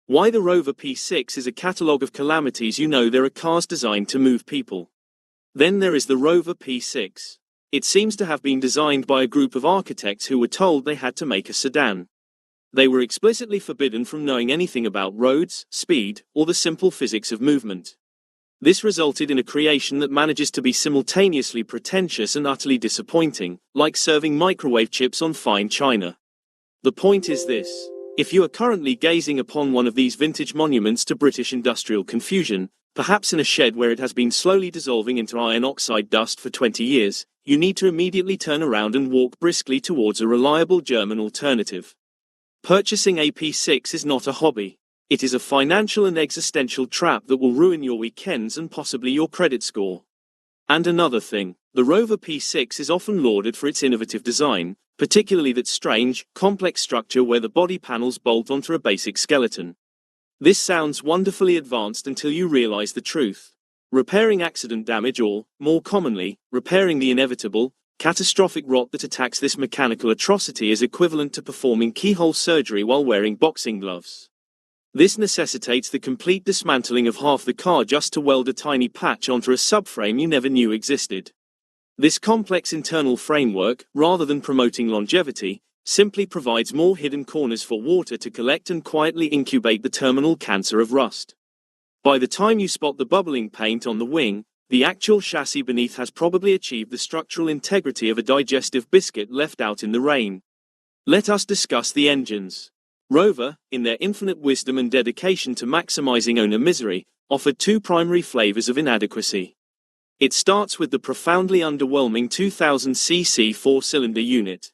Why the Rover P6 is a catalogue of calamities. You know, there are cars designed to move people. Then there is the Rover P6. It seems to have been designed by a group of architects who were told they had to make a sedan. They were explicitly forbidden from knowing anything about roads, speed, or the simple physics of movement. This resulted in a creation that manages to be simultaneously pretentious and utterly disappointing, like serving microwave chips on fine china. The point is this. If you are currently gazing upon one of these vintage monuments to British industrial confusion, perhaps in a shed where it has been slowly dissolving into iron oxide dust for 20 years, you need to immediately turn around and walk briskly towards a reliable German alternative. Purchasing a P6 is not a hobby. It is a financial and existential trap that will ruin your weekends and possibly your credit score. And another thing, the Rover P6 is often lauded for its innovative design, particularly that strange, complex structure where the body panels bolt onto a basic skeleton. This sounds wonderfully advanced until you realize the truth. Repairing accident damage or, more commonly, repairing the inevitable, catastrophic rot that attacks this mechanical atrocity is equivalent to performing keyhole surgery while wearing boxing gloves. This necessitates the complete dismantling of half the car just to weld a tiny patch onto a subframe you never knew existed. This complex internal framework, rather than promoting longevity, simply provides more hidden corners for water to collect and quietly incubate the terminal cancer of rust. By the time you spot the bubbling paint on the wing, the actual chassis beneath has probably achieved the structural integrity of a digestive biscuit left out in the rain. Let us discuss the engines. Rover, in their infinite wisdom and dedication to maximizing owner misery, offered two primary flavors of inadequacy. It starts with the profoundly underwhelming 2000cc four-cylinder unit.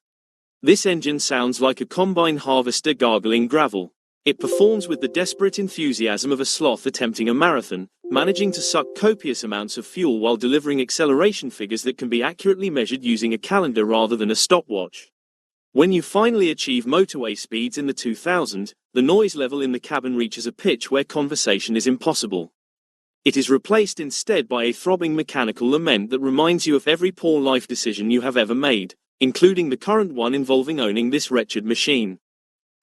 This engine sounds like a combine harvester gargling gravel. It performs with the desperate enthusiasm of a sloth attempting a marathon, managing to suck copious amounts of fuel while delivering acceleration figures that can be accurately measured using a calendar rather than a stopwatch. When you finally achieve motorway speeds in the 2000, the noise level in the cabin reaches a pitch where conversation is impossible. It is replaced instead by a throbbing mechanical lament that reminds you of every poor life decision you have ever made, including the current one involving owning this wretched machine.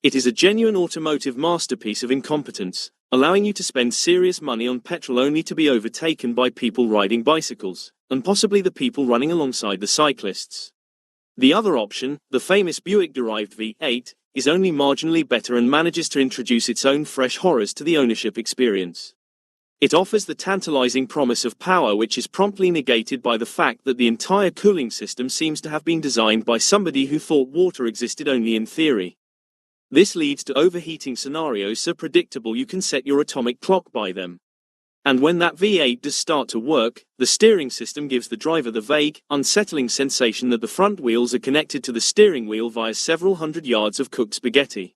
It is a genuine automotive masterpiece of incompetence, allowing you to spend serious money on petrol only to be overtaken by people riding bicycles, and possibly the people running alongside the cyclists. The other option, the famous Buick-derived V8, is only marginally better and manages to introduce its own fresh horrors to the ownership experience. It offers the tantalizing promise of power, which is promptly negated by the fact that the entire cooling system seems to have been designed by somebody who thought water existed only in theory. This leads to overheating scenarios so predictable you can set your atomic clock by them. And when that V8 does start to work, the steering system gives the driver the vague, unsettling sensation that the front wheels are connected to the steering wheel via several hundred yards of cooked spaghetti.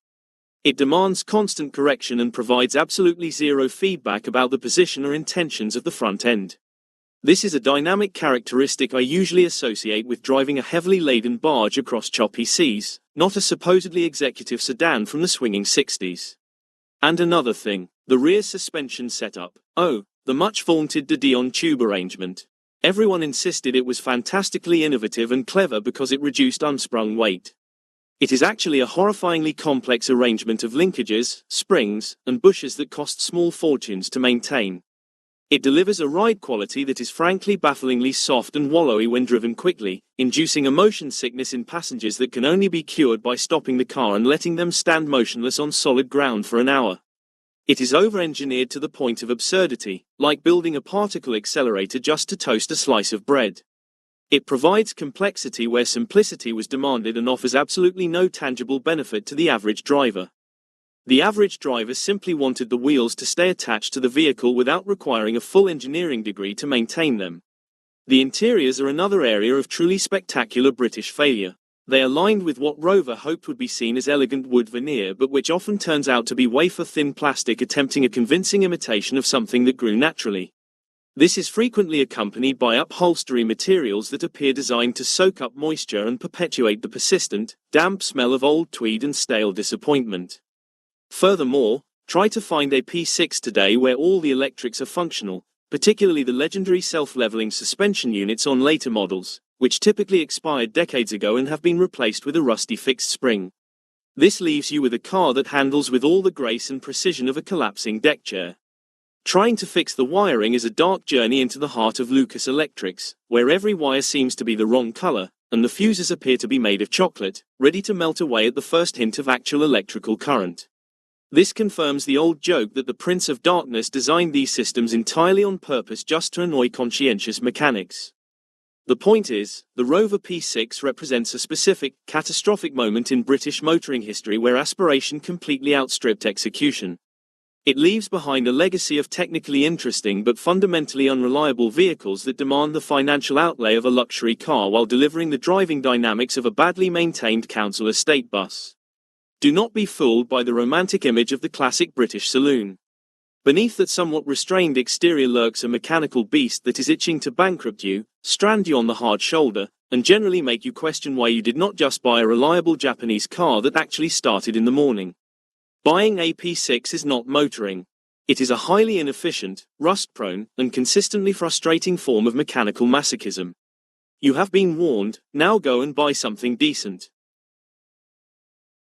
It demands constant correction and provides absolutely zero feedback about the position or intentions of the front end. This is a dynamic characteristic I usually associate with driving a heavily laden barge across choppy seas, not a supposedly executive sedan from the swinging 60s. And another thing, the rear suspension setup. Oh, the much vaunted de Dion tube arrangement. Everyone insisted it was fantastically innovative and clever because it reduced unsprung weight. It is actually a horrifyingly complex arrangement of linkages, springs, and bushes that cost small fortunes to maintain. It delivers a ride quality that is frankly bafflingly soft and wallowy when driven quickly, inducing a motion sickness in passengers that can only be cured by stopping the car and letting them stand motionless on solid ground for an hour. It is over-engineered to the point of absurdity, like building a particle accelerator just to toast a slice of bread. It provides complexity where simplicity was demanded and offers absolutely no tangible benefit to the average driver. The average driver simply wanted the wheels to stay attached to the vehicle without requiring a full engineering degree to maintain them. The interiors are another area of truly spectacular British failure. They are lined with what Rover hoped would be seen as elegant wood veneer, but which often turns out to be wafer-thin plastic attempting a convincing imitation of something that grew naturally. This is frequently accompanied by upholstery materials that appear designed to soak up moisture and perpetuate the persistent, damp smell of old tweed and stale disappointment. Furthermore, try to find a P6 today where all the electrics are functional, particularly the legendary self-leveling suspension units on later models, which typically expired decades ago and have been replaced with a rusty fixed spring. This leaves you with a car that handles with all the grace and precision of a collapsing deck chair. Trying to fix the wiring is a dark journey into the heart of Lucas Electrics, where every wire seems to be the wrong color, and the fuses appear to be made of chocolate, ready to melt away at the first hint of actual electrical current. This confirms the old joke that the Prince of Darkness designed these systems entirely on purpose just to annoy conscientious mechanics. The point is, the Rover P6 represents a specific, catastrophic moment in British motoring history where aspiration completely outstripped execution. It leaves behind a legacy of technically interesting but fundamentally unreliable vehicles that demand the financial outlay of a luxury car while delivering the driving dynamics of a badly maintained council estate bus. Do not be fooled by the romantic image of the classic British saloon. Beneath that somewhat restrained exterior lurks a mechanical beast that is itching to bankrupt you, strand you on the hard shoulder, and generally make you question why you did not just buy a reliable Japanese car that actually started in the morning. Buying a P6 is not motoring. It is a highly inefficient, rust-prone, and consistently frustrating form of mechanical masochism. You have been warned, now go and buy something decent.